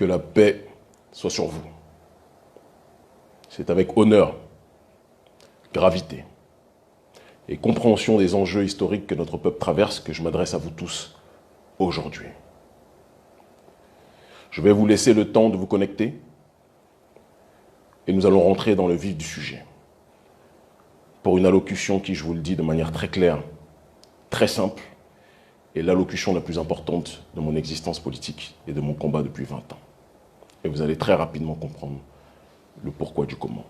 Que la paix soit sur vous. C'est avec honneur, gravité et compréhension des enjeux historiques que notre peuple traverse que je m'adresse à vous tous aujourd'hui. Je vais vous laisser le temps de vous connecter et nous allons rentrer dans le vif du sujet. Pour une allocution qui, je vous le dis de manière très claire, très simple, est l'allocution la plus importante de mon existence politique et de mon combat depuis 20 ans. Et vous allez très rapidement comprendre le pourquoi du comment.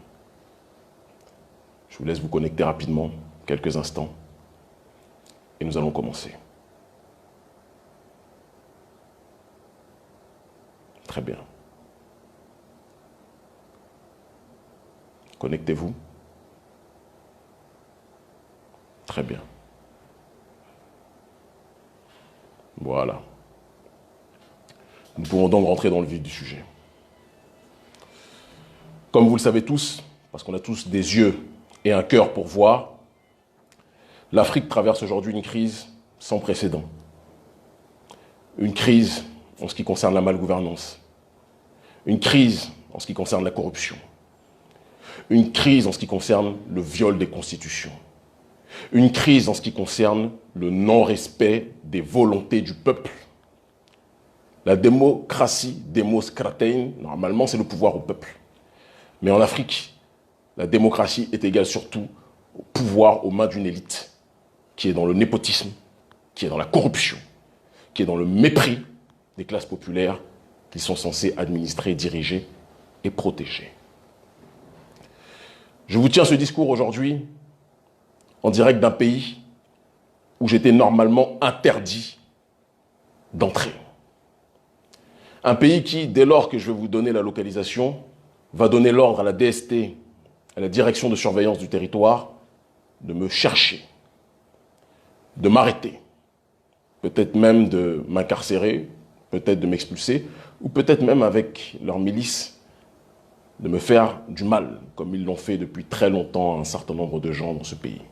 Je vous laisse vous connecter rapidement, quelques instants, et nous allons commencer. Très bien. Connectez-vous. Très bien. Voilà. Nous pouvons donc rentrer dans le vif du sujet. Comme vous le savez tous, parce qu'on a tous des yeux et un cœur pour voir, l'Afrique traverse aujourd'hui une crise sans précédent. Une crise en ce qui concerne la malgouvernance. Une crise en ce qui concerne la corruption. Une crise en ce qui concerne le viol des constitutions. Une crise en ce qui concerne le non-respect des volontés du peuple. La démocratie, demos kratein, normalement c'est le pouvoir au peuple. Mais en Afrique, la démocratie est égale surtout au pouvoir aux mains d'une élite qui est dans le népotisme, qui est dans la corruption, qui est dans le mépris des classes populaires qui sont censées administrer, diriger et protéger. Je vous tiens ce discours aujourd'hui en direct d'un pays où j'étais normalement interdit d'entrer. Un pays qui, dès lors que je vais vous donner la localisation, va donner l'ordre à la DST, à la Direction de surveillance du territoire, de me chercher, de m'arrêter, peut-être même de m'incarcérer, peut-être de m'expulser, ou peut-être même avec leur milice, de me faire du mal, comme ils l'ont fait depuis très longtemps à un certain nombre de gens dans ce pays.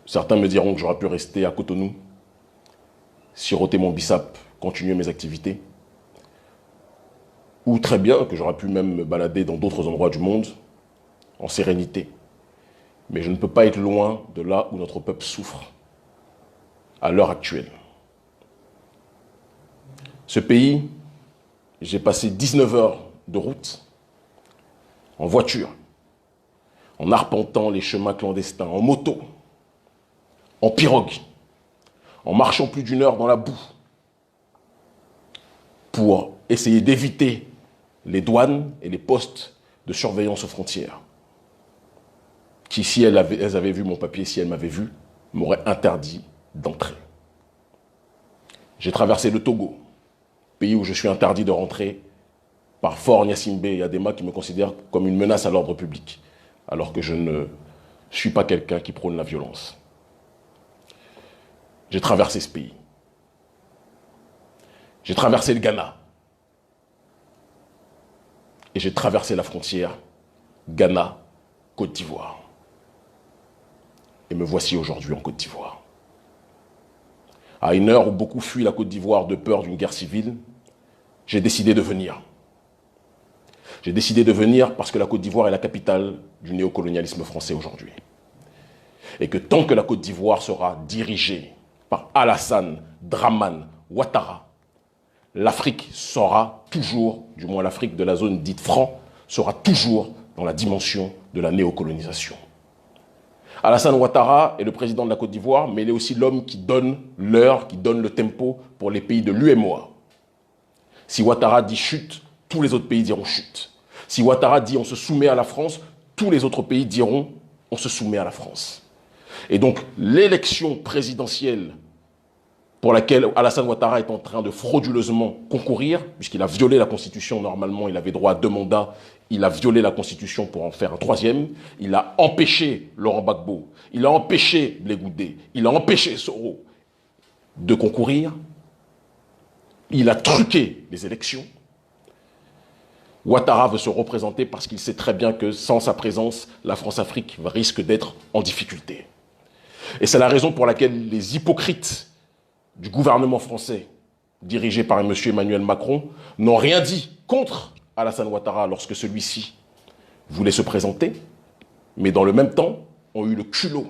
Certains me diront que j'aurais pu rester à Cotonou, siroter mon bissap, continuer mes activités, ou très bien que j'aurais pu même me balader dans d'autres endroits du monde, en sérénité. Mais je ne peux pas être loin de là où notre peuple souffre, à l'heure actuelle. Ce pays, j'ai passé 19 heures de route, en voiture, en arpentant les chemins clandestins, en moto, en pirogue, en marchant plus d'1 heure dans la boue, pour essayer d'éviter les douanes et les postes de surveillance aux frontières, qui, si elles avaient vu mon papier, si elles m'avaient vu, m'auraient interdit d'entrer. J'ai traversé le Togo, pays où je suis interdit de rentrer par Fort Gnassingbé et Adema qui me considèrent comme une menace à l'ordre public, alors que je ne suis pas quelqu'un qui prône la violence. J'ai traversé ce pays. J'ai traversé le Ghana. Et j'ai traversé la frontière Ghana-Côte d'Ivoire. Et me voici aujourd'hui en Côte d'Ivoire. À une heure où beaucoup fuient la Côte d'Ivoire de peur d'une guerre civile, j'ai décidé de venir. J'ai décidé de venir parce que la Côte d'Ivoire est la capitale du néocolonialisme français aujourd'hui. Et que tant que la Côte d'Ivoire sera dirigée par Alassane Dramane Ouattara, l'Afrique sera toujours, du moins l'Afrique de la zone dite franc, sera toujours dans la dimension de la néocolonisation. Alassane Ouattara est le président de la Côte d'Ivoire, mais il est aussi l'homme qui donne l'heure, qui donne le tempo pour les pays de l'UEMOA. Si Ouattara dit chute, tous les autres pays diront chute. Si Ouattara dit on se soumet à la France, tous les autres pays diront on se soumet à la France. Et donc l'élection présidentielle pour laquelle Alassane Ouattara est en train de frauduleusement concourir, puisqu'il a violé la Constitution, normalement il avait droit à 2 mandats, il a violé la Constitution pour en faire un 3e, il a empêché Laurent Gbagbo, il a empêché Blé Goudé, il a empêché Soro de concourir, il a truqué les élections. Ouattara veut se représenter parce qu'il sait très bien que sans sa présence, la France-Afrique risque d'être en difficulté. Et c'est la raison pour laquelle les hypocrites du gouvernement français dirigés par M. Emmanuel Macron, n'ont rien dit contre Alassane Ouattara lorsque celui-ci voulait se présenter, mais dans le même temps, ont eu le culot,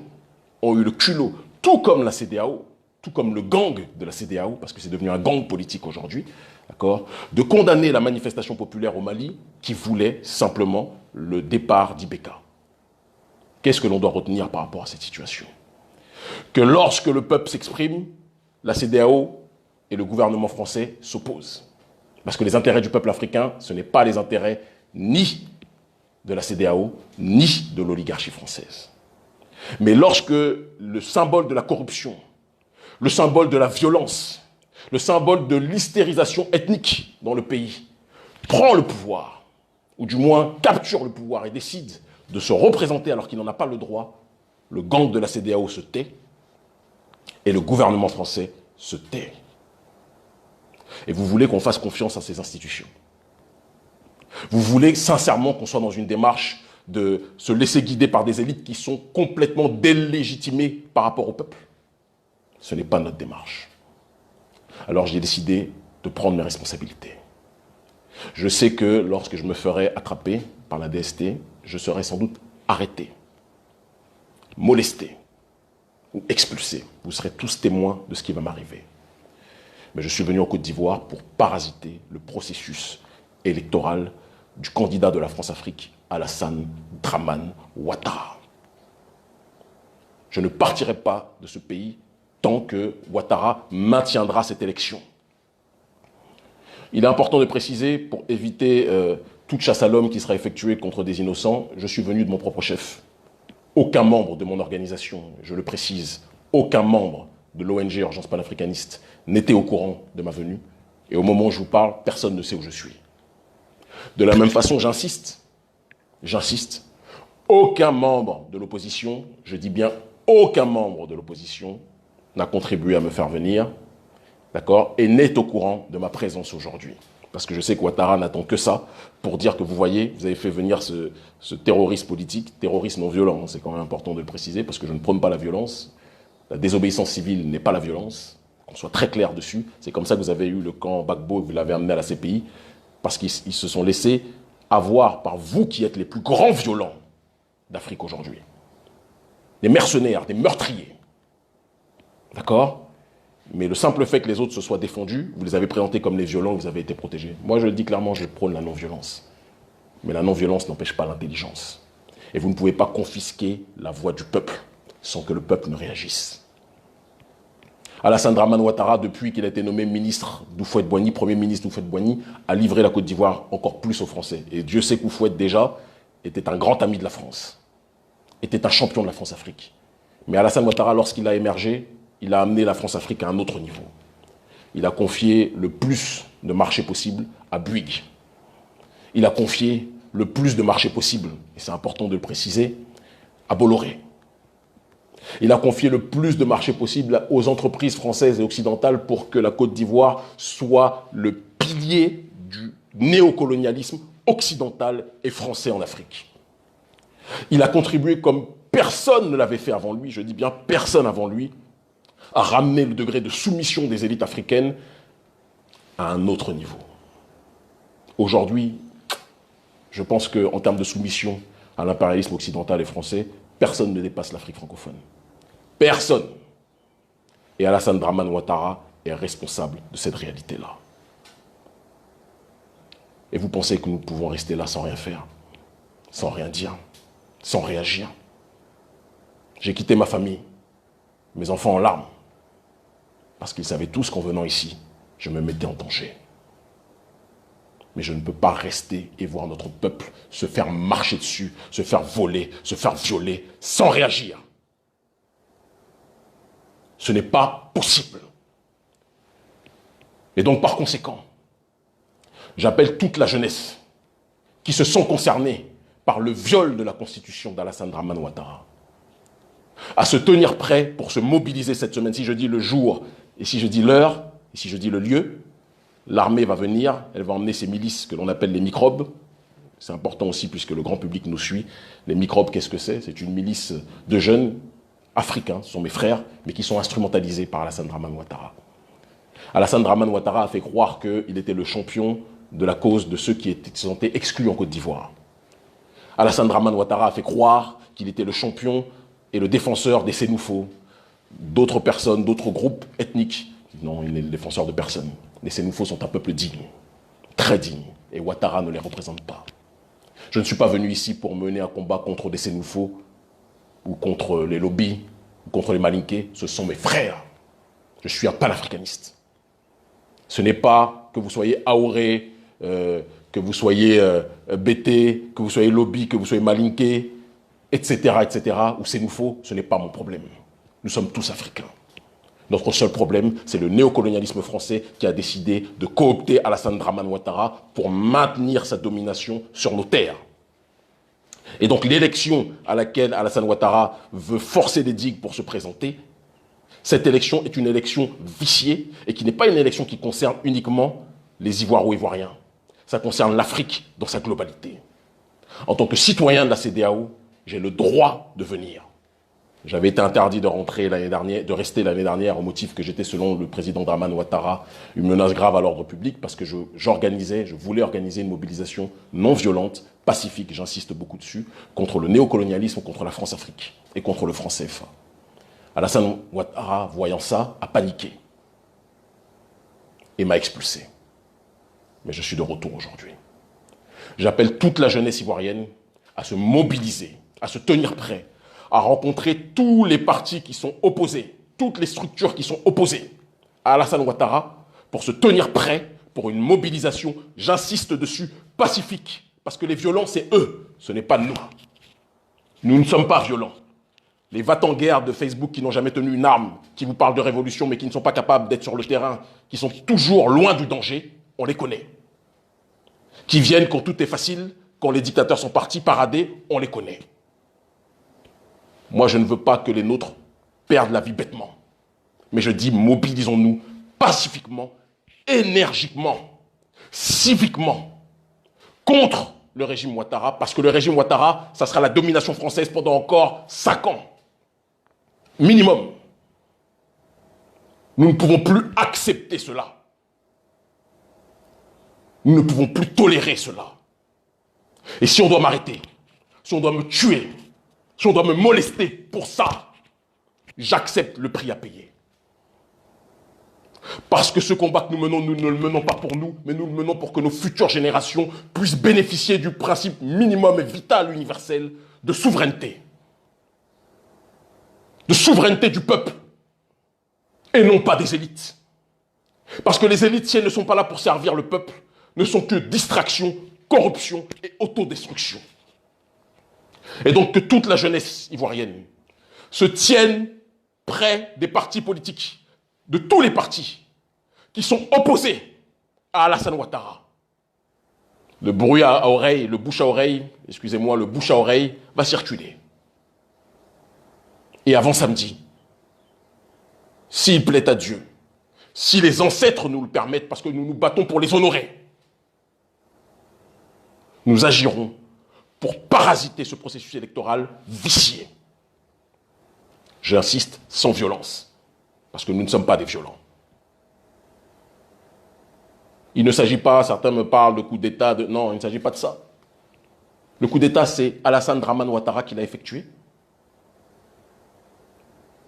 tout comme la CEDEAO, tout comme le gang de la CEDEAO, parce que c'est devenu un gang politique aujourd'hui, d'accord, de condamner la manifestation populaire au Mali qui voulait simplement le départ d'Ibeka. Qu'est-ce que l'on doit retenir par rapport à cette situation? Que lorsque le peuple s'exprime, la CEDEAO et le gouvernement français s'opposent. Parce que les intérêts du peuple africain, ce n'est pas les intérêts ni de la CEDEAO, ni de l'oligarchie française. Mais lorsque le symbole de la corruption, le symbole de la violence, le symbole de l'hystérisation ethnique dans le pays prend le pouvoir, ou du moins capture le pouvoir et décide de se représenter alors qu'il n'en a pas le droit, le gang de la CEDEAO se tait et le gouvernement français se tait. Et vous voulez qu'on fasse confiance à ces institutions. Vous voulez sincèrement qu'on soit dans une démarche de se laisser guider par des élites qui sont complètement délégitimées par rapport au peuple? Ce n'est pas notre démarche. Alors j'ai décidé de prendre mes responsabilités. Je sais que lorsque je me ferai attraper par la DST, je serai sans doute arrêté, molesté ou expulsé. Vous serez tous témoins de ce qui va m'arriver. Mais je suis venu en Côte d'Ivoire pour parasiter le processus électoral du candidat de la France-Afrique, Alassane Dramane Ouattara. Je ne partirai pas de ce pays tant que Ouattara maintiendra cette élection. Il est important de préciser, pour éviter toute chasse à l'homme qui sera effectuée contre des innocents, je suis venu de mon propre chef. Aucun membre de mon organisation, je le précise, aucun membre de l'ONG Urgence panafricaniste n'était au courant de ma venue. Et au moment où je vous parle, personne ne sait où je suis. De la même façon, j'insiste, aucun membre de l'opposition, je dis bien aucun membre de l'opposition, n'a contribué à me faire venir, d'accord, et n'est au courant de ma présence aujourd'hui. Parce que je sais que Ouattara n'attend que ça pour dire que vous voyez, vous avez fait venir ce terroriste politique, terroriste non violent, c'est quand même important de le préciser, parce que je ne prône pas la violence. La désobéissance civile n'est pas la violence, qu'on soit très clair dessus. C'est comme ça que vous avez eu le camp Gbagbo, vous l'avez amené à la CPI, parce qu'ils se sont laissés avoir par vous qui êtes les plus grands violents d'Afrique aujourd'hui. Des mercenaires, des meurtriers. D'accord? Mais le simple fait que les autres se soient défendus, vous les avez présentés comme les violents, vous avez été protégés. Moi, je le dis clairement, je prône la non-violence. Mais la non-violence n'empêche pas l'intelligence. Et vous ne pouvez pas confisquer la voix du peuple sans que le peuple ne réagisse. Alassane Dramane Ouattara, depuis qu'il a été nommé ministre d'Houphouët-Boigny, premier ministre d'Houphouët-Boigny, a livré la Côte d'Ivoire encore plus aux Français. Et Dieu sait qu'Houphouët, déjà, était un grand ami de la France, était un champion de la France-Afrique. Mais Alassane Ouattara, lorsqu'il a émergé, il a amené la France-Afrique à un autre niveau. Il a confié le plus de marchés possible à Bouygues. Il a confié le plus de marchés possible, et c'est important de le préciser, à Bolloré. Il a confié le plus de marchés possible aux entreprises françaises et occidentales pour que la Côte d'Ivoire soit le pilier du néocolonialisme occidental et français en Afrique. Il a contribué comme personne ne l'avait fait avant lui, je dis bien personne avant lui, à ramener le degré de soumission des élites africaines à un autre niveau. Aujourd'hui, je pense qu'en termes de soumission à l'impérialisme occidental et français, personne ne dépasse l'Afrique francophone. Personne. Et Alassane Dramane Ouattara est responsable de cette réalité-là. Et vous pensez que nous pouvons rester là sans rien faire, sans rien dire, sans réagir? J'ai quitté ma famille, mes enfants en larmes, parce qu'ils savaient tous qu'en venant ici, je me mettais en danger. Mais je ne peux pas rester et voir notre peuple se faire marcher dessus, se faire voler, se faire violer, sans réagir. Ce n'est pas possible. Et donc, par conséquent, j'appelle toute la jeunesse qui se sont concernés par le viol de la constitution d'Alassane Dramane Ouattara à se tenir prêt pour se mobiliser cette semaine. Si je dis le jour, et si je dis l'heure, et si je dis le lieu, l'armée va venir, elle va emmener ses milices que l'on appelle les microbes. C'est important aussi puisque le grand public nous suit. Les microbes, qu'est-ce que c'est? C'est une milice de jeunes africains, ce sont mes frères, mais qui sont instrumentalisés par Alassane Dramane Ouattara. Alassane Dramane Ouattara a fait croire qu'il était le champion de la cause de ceux qui étaient sentés exclus en Côte d'Ivoire. Alassane Dramane Ouattara a fait croire qu'il était le champion et le défenseur des Sénoufos, d'autres personnes, d'autres groupes ethniques. Non, il n'est le défenseur de personne. Les Sénoufos sont un peuple digne, très digne, et Ouattara ne les représente pas. Je ne suis pas venu ici pour mener un combat contre des Sénoufos ou contre les lobbies ou contre les Malinqués. Ce sont mes frères. Je suis un panafricaniste. Ce n'est pas que vous soyez Aoré, que vous soyez Bété, que vous soyez lobby, que vous soyez Malinqué, etc., ou Sénoufo, ce n'est pas mon problème. Nous sommes tous africains. Notre seul problème, c'est le néocolonialisme français qui a décidé de coopter Alassane Dramane Ouattara pour maintenir sa domination sur nos terres. Et donc l'élection à laquelle Alassane Ouattara veut forcer des digues pour se présenter, cette élection est une élection viciée et qui n'est pas une élection qui concerne uniquement les Ivoiro-Ivoiriens. Ça concerne l'Afrique dans sa globalité. En tant que citoyen de la CEDEAO, j'ai le droit de venir. J'avais été interdit de rester l'année dernière au motif que j'étais, selon le président Dramane Ouattara, une menace grave à l'ordre public parce que je voulais organiser une mobilisation non violente, pacifique, j'insiste beaucoup dessus, contre le néocolonialisme, contre la France-Afrique et contre le franc CFA. Alassane Ouattara, voyant ça, a paniqué et m'a expulsé. Mais je suis de retour aujourd'hui. J'appelle toute la jeunesse ivoirienne à se mobiliser, à se tenir prêt, à rencontrer tous les partis qui sont opposés, toutes les structures qui sont opposées à Alassane Ouattara pour se tenir prêt pour une mobilisation, j'insiste dessus, pacifique. Parce que les violents, c'est eux, ce n'est pas nous. Nous ne sommes pas violents. Les va-t-en-guerre de Facebook qui n'ont jamais tenu une arme, qui vous parlent de révolution mais qui ne sont pas capables d'être sur le terrain, qui sont toujours loin du danger, on les connaît. Qui viennent quand tout est facile, quand les dictateurs sont partis parader, on les connaît. Moi, je ne veux pas que les nôtres perdent la vie bêtement. Mais je dis, mobilisons-nous pacifiquement, énergiquement, civiquement, contre le régime Ouattara, parce que le régime Ouattara, ça sera la domination française pendant encore 5 ans. Minimum. Nous ne pouvons plus accepter cela. Nous ne pouvons plus tolérer cela. Et si on doit m'arrêter, si on doit me tuer, si on doit me molester pour ça, j'accepte le prix à payer. Parce que ce combat que nous menons, nous ne le menons pas pour nous, mais nous le menons pour que nos futures générations puissent bénéficier du principe minimum et vital universel de souveraineté. De souveraineté du peuple, et non pas des élites. Parce que les élites, si elles ne sont pas là pour servir le peuple, ne sont que distraction, corruption et autodestruction. Et donc que toute la jeunesse ivoirienne se tienne près des partis politiques, de tous les partis qui sont opposés à Alassane Ouattara. Le bruit à oreille, le bouche à oreille, excusez-moi, le bouche à oreille va circuler. Et avant samedi, s'il plaît à Dieu, si les ancêtres nous le permettent, parce que nous nous battons pour les honorer, nous agirons pour parasiter ce processus électoral vicié. J'insiste, sans violence, parce que nous ne sommes pas des violents. Il ne s'agit pas, certains me parlent de coup d'État, non, il ne s'agit pas de ça. Le coup d'État, c'est Alassane Dramane Ouattara qui l'a effectué.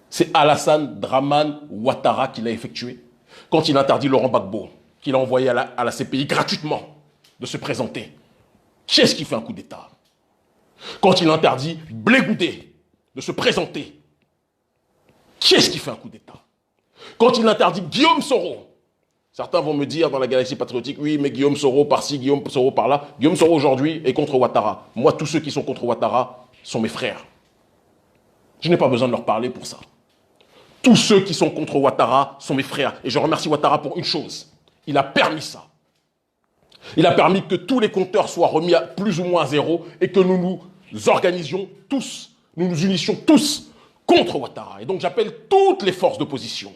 C'est Alassane Dramane Ouattara qui l'a effectué. Quand il interdit Laurent Gbagbo, qu'il a envoyé à la CPI gratuitement de se présenter. Qui est-ce qui fait un coup d'État? Quand il interdit Blé Goudé de se présenter. Qui est-ce qui fait un coup d'État? Quand il interdit Guillaume Soro, certains vont me dire dans la galaxie patriotique, oui, mais Guillaume Soro par-ci, Guillaume Soro par-là. Guillaume Soro aujourd'hui est contre Ouattara. Moi, tous ceux qui sont contre Ouattara sont mes frères. Je n'ai pas besoin de leur parler pour ça. Tous ceux qui sont contre Ouattara sont mes frères. Et je remercie Ouattara pour une chose. Il a permis ça. Il a permis que tous les compteurs soient remis à plus ou moins à zéro et que nous nous organisions tous, nous nous unissions tous contre Ouattara. Et donc j'appelle toutes les forces d'opposition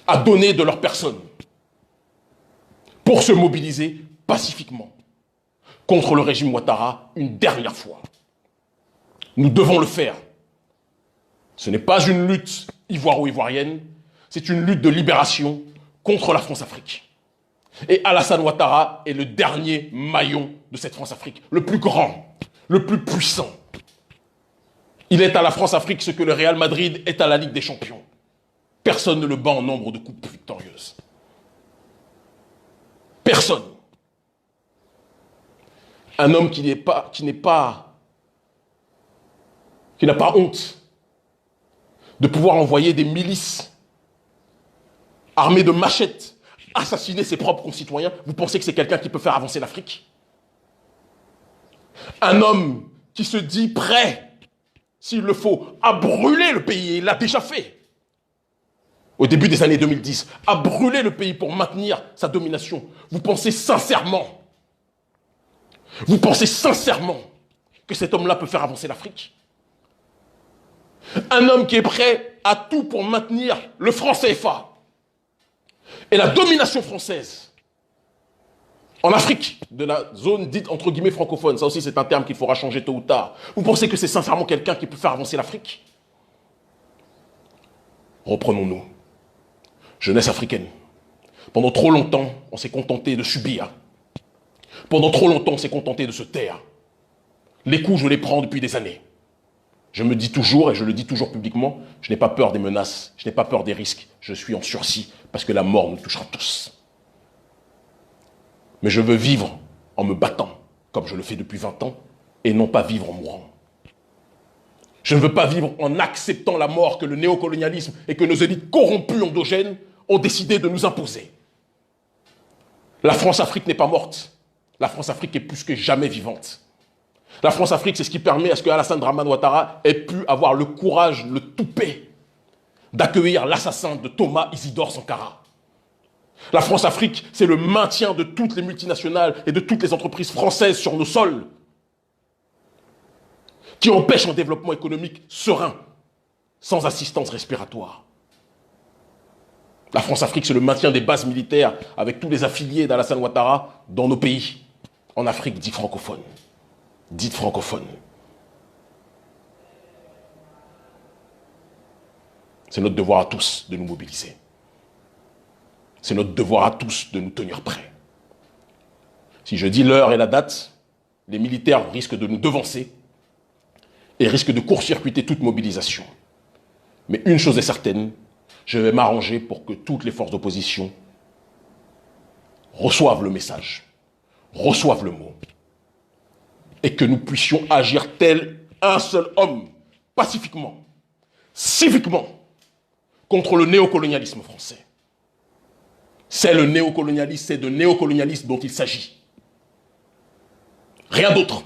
à donner de leur personne pour se mobiliser pacifiquement contre le régime Ouattara une dernière fois. Nous devons le faire. Ce n'est pas une lutte ivoiro-ivoirienne, c'est une lutte de libération contre la France-Afrique. Et Alassane Ouattara est le dernier maillon de cette France-Afrique, le plus grand, le plus puissant. Il est à la France-Afrique ce que le Real Madrid est à la Ligue des Champions. Personne ne le bat en nombre de coupes victorieuses. Personne. Un homme qui n'a pas honte de pouvoir envoyer des milices armées de machettes assassiner ses propres concitoyens. Vous pensez que c'est quelqu'un qui peut faire avancer l'Afrique? Un homme qui se dit prêt, s'il le faut, à brûler le pays, il l'a déjà fait. Au début des années 2010, à brûler le pays pour maintenir sa domination. Vous pensez sincèrement que cet homme-là peut faire avancer l'Afrique? Un homme qui est prêt à tout pour maintenir le franc CFA et la domination française en Afrique, de la zone dite entre guillemets francophone. Ça aussi, c'est un terme qu'il faudra changer tôt ou tard. Vous pensez que c'est sincèrement quelqu'un qui peut faire avancer l'Afrique? Reprenons-nous. Jeunesse africaine. Pendant trop longtemps, on s'est contenté de subir. Pendant trop longtemps, on s'est contenté de se taire. Les coups, je les prends depuis des années. Je me dis toujours, et je le dis toujours publiquement, je n'ai pas peur des menaces, je n'ai pas peur des risques. Je suis en sursis, parce que la mort nous touchera tous. Mais je veux vivre en me battant, comme je le fais depuis 20 ans, et non pas vivre en mourant. Je ne veux pas vivre en acceptant la mort que le néocolonialisme et que nos élites corrompues endogènes ont décidé de nous imposer. La France-Afrique n'est pas morte. La France-Afrique est plus que jamais vivante. La France-Afrique, c'est ce qui permet à ce que Alassane Dramane Ouattara ait pu avoir le courage, le toupet, d'accueillir l'assassin de Thomas Isidore Sankara. La France-Afrique, c'est le maintien de toutes les multinationales et de toutes les entreprises françaises sur nos sols, qui empêchent un développement économique serein, sans assistance respiratoire. La France-Afrique, c'est le maintien des bases militaires avec tous les affiliés d'Alassane Ouattara dans nos pays, en Afrique dite francophone. C'est notre devoir à tous de nous mobiliser. C'est notre devoir à tous de nous tenir prêts. Si je dis l'heure et la date, les militaires risquent de nous devancer et risquent de court-circuiter toute mobilisation. Mais une chose est certaine, je vais m'arranger pour que toutes les forces d'opposition reçoivent le message, reçoivent le mot, et que nous puissions agir tel un seul homme, pacifiquement, civiquement, contre le néocolonialisme français. C'est le néocolonialisme, c'est de néocolonialisme dont il s'agit. Rien d'autre.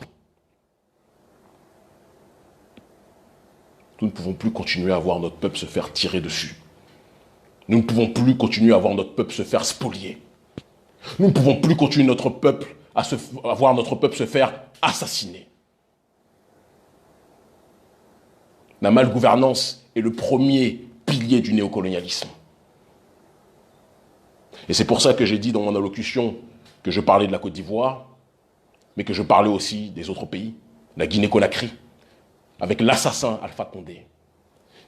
Nous ne pouvons plus continuer à voir notre peuple se faire tirer dessus. Nous ne pouvons plus continuer à voir notre peuple se faire spolier. Nous ne pouvons plus continuer à voir notre peuple se faire assassiner. La malgouvernance est le premier pilier du néocolonialisme. Et c'est pour ça que j'ai dit dans mon allocution que je parlais de la Côte d'Ivoire, mais que je parlais aussi des autres pays, la Guinée-Conakry, avec l'assassin Alpha Condé,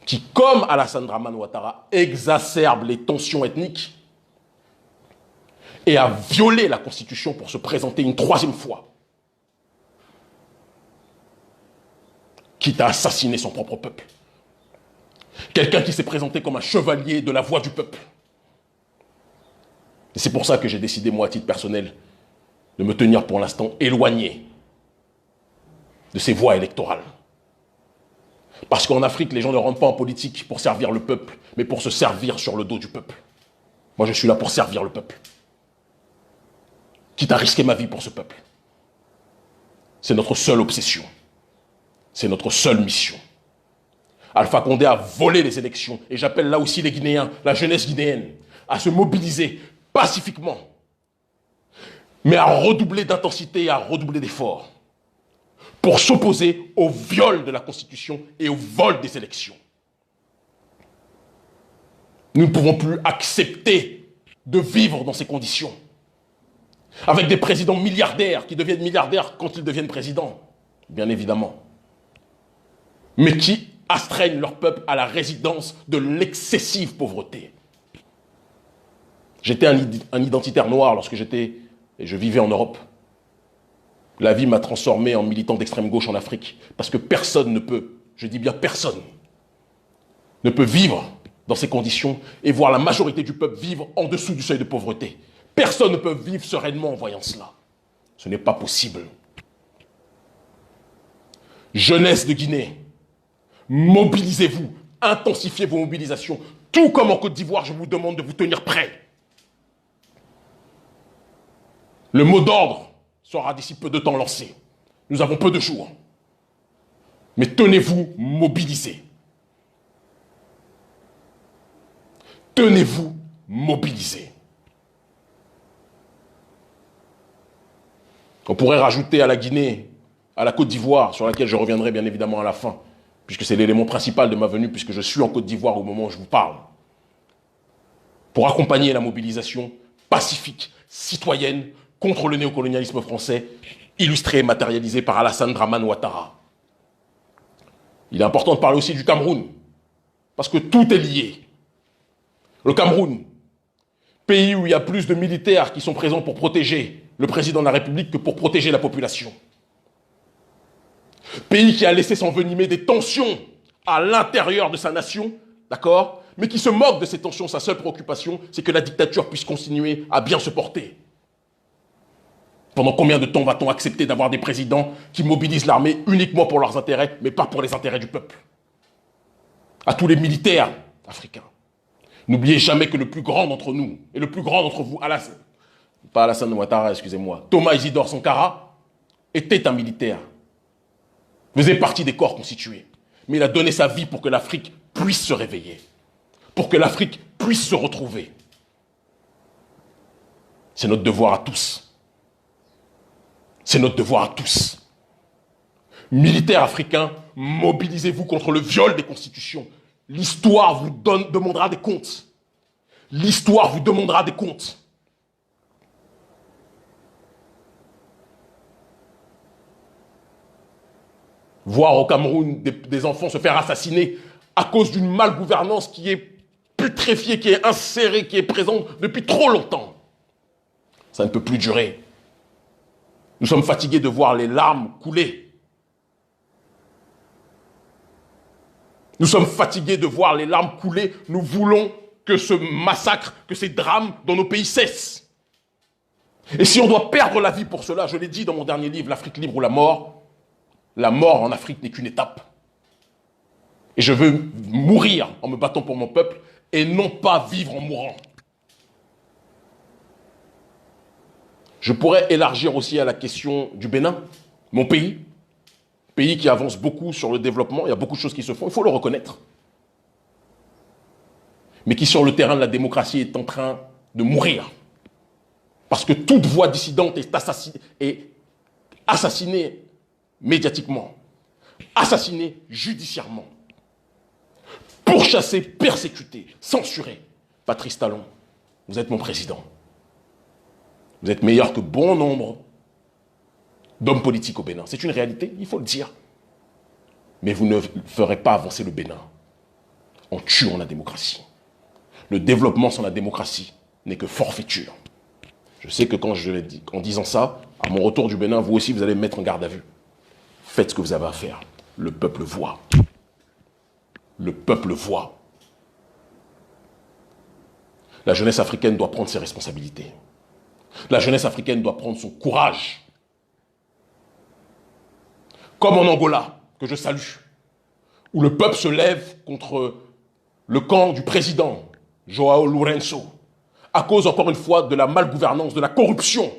qui, comme Alassane Dramane Ouattara, exacerbe les tensions ethniques et a violé la Constitution pour se présenter une troisième fois, quitte à assassiner son propre peuple. Quelqu'un qui s'est présenté comme un chevalier de la voix du peuple. Et c'est pour ça que j'ai décidé, moi, à titre personnel, de me tenir pour l'instant éloigné de ces voies électorales. Parce qu'en Afrique, les gens ne rentrent pas en politique pour servir le peuple, mais pour se servir sur le dos du peuple. Moi, je suis là pour servir le peuple. Quitte à risquer ma vie pour ce peuple. C'est notre seule obsession. C'est notre seule mission. Alpha Condé a volé les élections. Et j'appelle là aussi les Guinéens, la jeunesse guinéenne, à se mobiliser pacifiquement, mais à redoubler d'intensité et à redoubler d'efforts pour s'opposer au viol de la Constitution et au vol des élections. Nous ne pouvons plus accepter de vivre dans ces conditions, avec des présidents milliardaires qui deviennent milliardaires quand ils deviennent présidents, bien évidemment, mais qui astreignent leur peuple à la résidence de l'excessive pauvreté. J'étais un identitaire noir lorsque je vivais en Europe. La vie m'a transformé en militant d'extrême gauche en Afrique. Parce que personne ne peut, je dis bien personne, ne peut vivre dans ces conditions et voir la majorité du peuple vivre en dessous du seuil de pauvreté. Personne ne peut vivre sereinement en voyant cela. Ce n'est pas possible. Jeunesse de Guinée, mobilisez-vous, intensifiez vos mobilisations. Tout comme en Côte d'Ivoire, je vous demande de vous tenir prêts. Le mot d'ordre sera d'ici peu de temps lancé. Nous avons peu de jours. Mais tenez-vous mobilisés. Tenez-vous mobilisés. On pourrait rajouter à la Guinée, à la Côte d'Ivoire, sur laquelle je reviendrai bien évidemment à la fin, puisque c'est l'élément principal de ma venue, puisque je suis en Côte d'Ivoire au moment où je vous parle, pour accompagner la mobilisation pacifique, citoyenne, contre le néocolonialisme français, illustré et matérialisé par Alassane Dramane Ouattara. Il est important de parler aussi du Cameroun, parce que tout est lié. Le Cameroun, pays où il y a plus de militaires qui sont présents pour protéger le président de la République que pour protéger la population. Pays qui a laissé s'envenimer des tensions à l'intérieur de sa nation, d'accord, mais qui se moque de ces tensions. Sa seule préoccupation, c'est que la dictature puisse continuer à bien se porter. Pendant combien de temps va-t-on accepter d'avoir des présidents qui mobilisent l'armée uniquement pour leurs intérêts, mais pas pour les intérêts du peuple? À tous les militaires africains, n'oubliez jamais que le plus grand d'entre nous, et le plus grand d'entre vous, pas Alassane Ouattara, excusez-moi, Thomas Isidore Sankara, était un militaire, faisait partie des corps constitués. Mais il a donné sa vie pour que l'Afrique puisse se réveiller, pour que l'Afrique puisse se retrouver. C'est notre devoir à tous. C'est notre devoir à tous. Militaires africains, mobilisez-vous contre le viol des constitutions. L'histoire vous demandera des comptes. L'histoire vous demandera des comptes. Voir au Cameroun des enfants se faire assassiner à cause d'une malgouvernance qui est putréfiée, qui est insérée, qui est présente depuis trop longtemps. Ça ne peut plus durer. Nous sommes fatigués de voir les larmes couler. Nous sommes fatigués de voir les larmes couler. Nous voulons que ce massacre, que ces drames dans nos pays cessent. Et si on doit perdre la vie pour cela, je l'ai dit dans mon dernier livre, L'Afrique libre ou la mort en Afrique n'est qu'une étape. Et je veux mourir en me battant pour mon peuple et non pas vivre en mourant. Je pourrais élargir aussi à la question du Bénin, mon pays qui avance beaucoup sur le développement, il y a beaucoup de choses qui se font, il faut le reconnaître, mais qui sur le terrain de la démocratie est en train de mourir. Parce que toute voix dissidente est assassinée médiatiquement, assassinée judiciairement, pourchassée, persécutée, censurée. Patrice Talon, vous êtes mon président. Vous êtes meilleur que bon nombre d'hommes politiques au Bénin. C'est une réalité, il faut le dire. Mais vous ne ferez pas avancer le Bénin en tuant la démocratie. Le développement sans la démocratie n'est que forfaiture. Je sais que quand je l'ai dit, en disant ça, à mon retour du Bénin, vous aussi, vous allez me mettre en garde à vue. Faites ce que vous avez à faire. Le peuple voit. Le peuple voit. La jeunesse africaine doit prendre ses responsabilités. La jeunesse africaine doit prendre son courage. Comme en Angola, que je salue, où le peuple se lève contre le camp du président, João Lourenço, à cause, encore une fois, de la malgouvernance, de la corruption.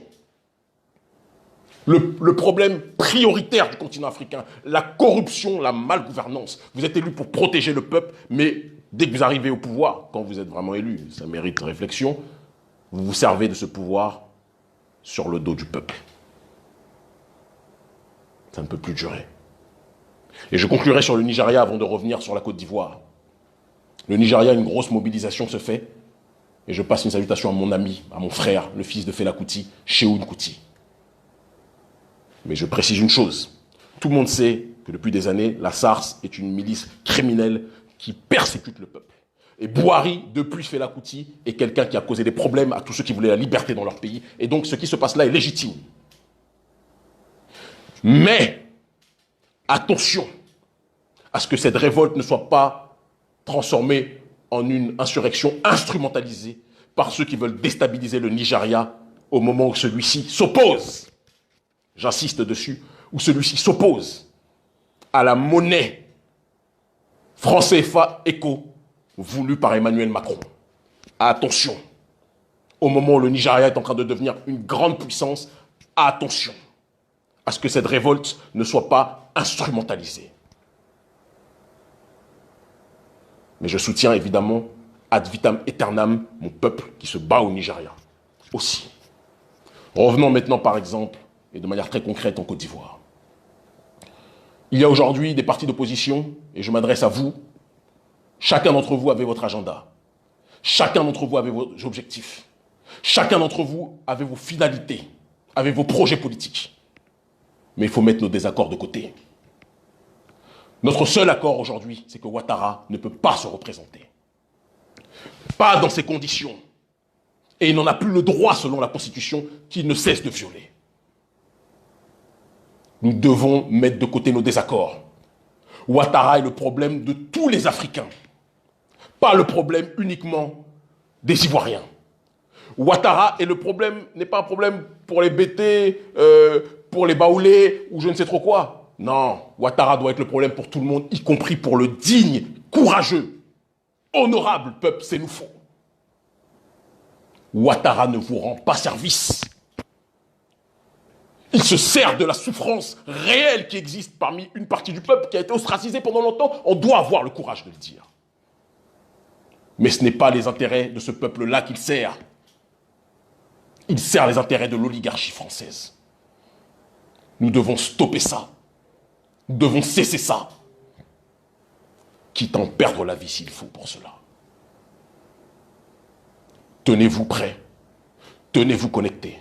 Le problème prioritaire du continent africain, la corruption, la malgouvernance. Vous êtes élu pour protéger le peuple, mais dès que vous arrivez au pouvoir, quand vous êtes vraiment élu, ça mérite réflexion, vous vous servez de ce pouvoir sur le dos du peuple. Ça ne peut plus durer. Et je conclurai sur le Nigeria avant de revenir sur la Côte d'Ivoire. Le Nigeria, une grosse mobilisation se fait. Et je passe une salutation à mon ami, à mon frère, le fils de Fela Kuti, Shehu Kuti. Mais je précise une chose. Tout le monde sait que depuis des années, la SARS est une milice criminelle qui persécute le peuple. Et Buhari, depuis Fela Kuti, est quelqu'un qui a causé des problèmes à tous ceux qui voulaient la liberté dans leur pays. Et donc, ce qui se passe là est légitime. Mais, attention à ce que cette révolte ne soit pas transformée en une insurrection instrumentalisée par ceux qui veulent déstabiliser le Nigeria au moment où celui-ci s'oppose, j'insiste dessus, où celui-ci s'oppose à la monnaie franc CFA éco voulue par Emmanuel Macron. Attention, au moment où le Nigeria est en train de devenir une grande puissance, attention à ce que cette révolte ne soit pas instrumentalisée. Mais je soutiens évidemment ad vitam aeternam mon peuple qui se bat au Nigeria aussi. Revenons maintenant par exemple, et de manière très concrète en Côte d'Ivoire. Il y a aujourd'hui des partis d'opposition, et je m'adresse à vous. Chacun d'entre vous avait votre agenda. Chacun d'entre vous avait vos objectifs. Chacun d'entre vous avait vos finalités, avait vos projets politiques. Mais il faut mettre nos désaccords de côté. Notre seul accord aujourd'hui, c'est que Ouattara ne peut pas se représenter. Pas dans ces conditions. Et il n'en a plus le droit selon la Constitution qu'il ne cesse de violer. Nous devons mettre de côté nos désaccords. Ouattara est le problème de tous les Africains. Pas le problème uniquement des Ivoiriens. Ouattara est le problème, n'est pas un problème pour les BT, pour les Baoulés ou je ne sais trop quoi. Non, Ouattara doit être le problème pour tout le monde, y compris pour le digne, courageux, honorable peuple sénoufo. Ouattara ne vous rend pas service. Il se sert de la souffrance réelle qui existe parmi une partie du peuple qui a été ostracisée pendant longtemps. On doit avoir le courage de le dire. Mais ce n'est pas les intérêts de ce peuple-là qu'il sert. Il sert les intérêts de l'oligarchie française. Nous devons stopper ça. Nous devons cesser ça. Quitte à en perdre la vie s'il faut pour cela. Tenez-vous prêts. Tenez-vous connectés.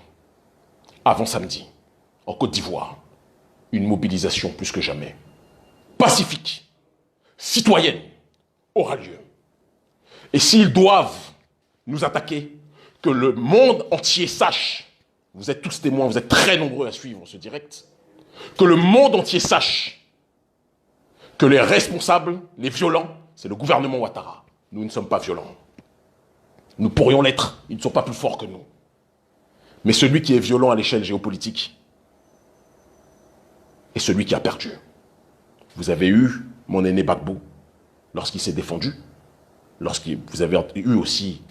Avant samedi, en Côte d'Ivoire, une mobilisation plus que jamais, pacifique, citoyenne, aura lieu. Et s'ils doivent nous attaquer, que le monde entier sache, vous êtes tous témoins, vous êtes très nombreux à suivre ce direct, que le monde entier sache que les responsables, les violents, c'est le gouvernement Ouattara. Nous ne sommes pas violents. Nous pourrions l'être, ils ne sont pas plus forts que nous. Mais celui qui est violent à l'échelle géopolitique est celui qui a perdu. Vous avez eu mon aîné Gbagbo lorsqu'il s'est défendu, lorsque vous avez eu aussi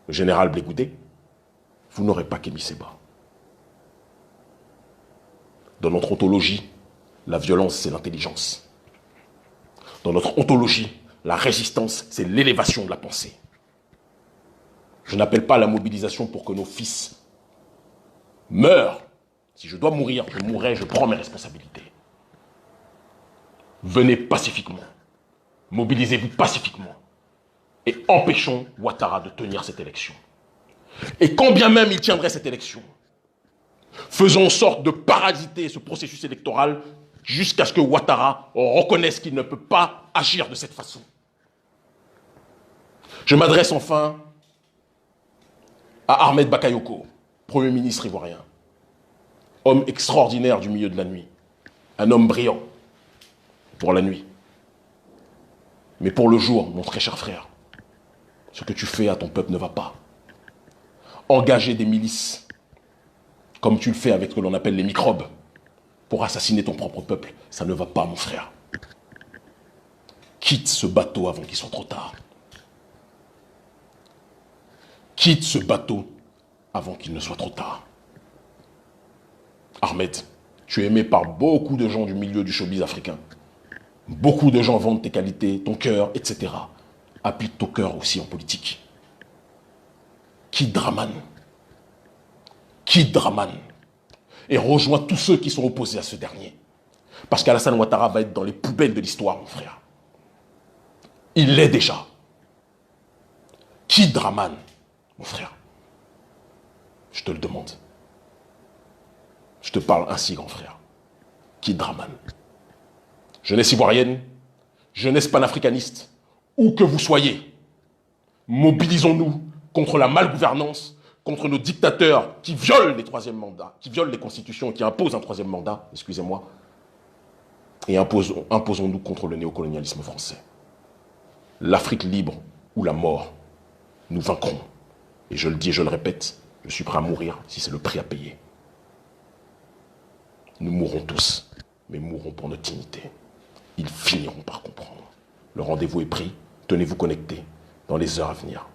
le général Blé Goudé, vous n'aurez pas Kémy Séba. Dans notre ontologie, la violence, c'est l'intelligence. Dans notre ontologie, la résistance, c'est l'élévation de la pensée. Je n'appelle pas à la mobilisation pour que nos fils meurent. Si je dois mourir, je mourrai, je prends mes responsabilités. Venez pacifiquement. Mobilisez-vous pacifiquement. Et empêchons Ouattara de tenir cette élection. Et quand bien même il tiendrait cette élection, faisons en sorte de parasiter ce processus électoral jusqu'à ce que Ouattara reconnaisse qu'il ne peut pas agir de cette façon. Je m'adresse enfin à Ahmed Bakayoko, Premier ministre ivoirien, homme extraordinaire du milieu de la nuit, un homme brillant pour la nuit. Mais pour le jour, mon très cher frère, ce que tu fais à ton peuple ne va pas. Engager des milices, comme tu le fais avec ce que l'on appelle les microbes, pour assassiner ton propre peuple, ça ne va pas, mon frère. Quitte ce bateau avant qu'il soit trop tard. Quitte ce bateau avant qu'il ne soit trop tard. Ahmed, tu es aimé par beaucoup de gens du milieu du showbiz africain. Beaucoup de gens vendent tes qualités, ton cœur, etc. Applique ton cœur aussi en politique. Quitte Draman. Quitte Draman. Et rejoins tous ceux qui sont opposés à ce dernier. Parce qu'Alassane Ouattara va être dans les poubelles de l'histoire, mon frère. Il l'est déjà. Quitte Draman, mon frère. Je te le demande. Je te parle ainsi, grand frère. Quitte Draman. Jeunesse ivoirienne, jeunesse panafricaniste, où que vous soyez, Mobilisons-nous contre la malgouvernance, contre nos dictateurs qui violent les troisièmes mandats, qui violent les constitutions et qui imposent un troisième mandat, excusez-moi, et imposons-nous contre le néocolonialisme français. L'Afrique libre ou la mort, nous vaincrons. Et je le dis et je le répète, je suis prêt à mourir si c'est le prix à payer. Nous mourrons tous, mais mourrons pour notre dignité. Ils finiront par comprendre. Le rendez-vous est pris, tenez-vous connectés dans les heures à venir.